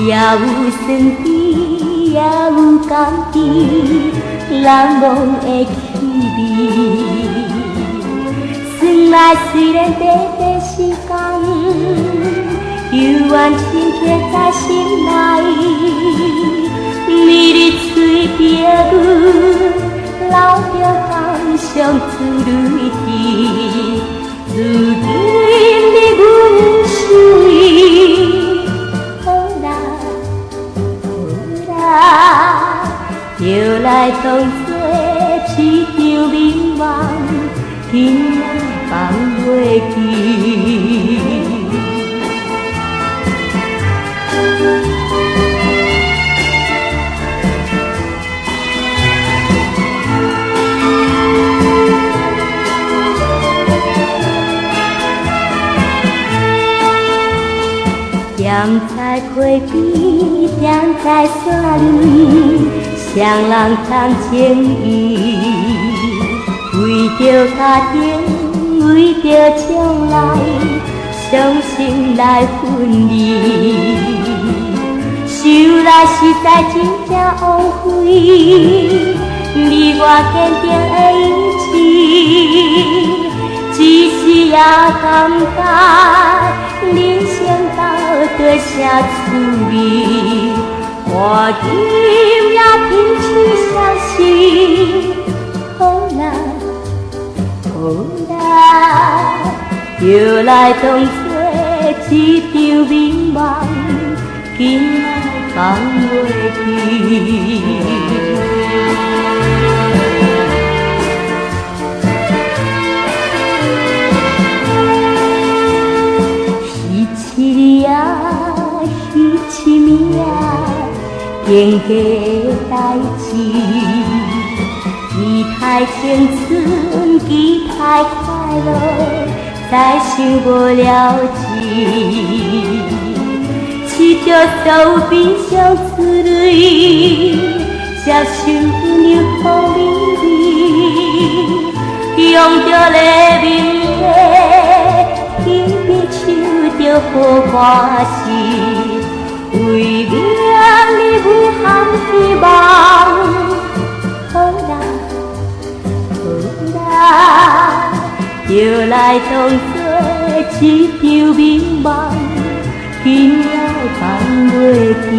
也有酸甜，也有甘甜，难忘的气味。酸来虽然短短时间，犹原深刻在心内。每日嘴边阮流着感伤珠泪滴，如今你阮心意，好啦好啦，就来当作一场美梦，今仔放袂记。站在溪边，站在山里，双人同情义。为着家庭，为着将来，伤心来分离。想来实在真正枉费，你我坚定的意志，只是也感觉人生到底啥滋味，我今也拼起相信，好啦好啦，就来当作一场美梦，今仔放袂记。一夜，一暝经过的代志，期待青春，期待快乐，再想无了志。试着所有悲伤滋泪，接受温柔好美丽，用着黎明的天边唱着好歌词，为明日有含希望。好啦好啦，就来当作一场美梦，今仔放袂记。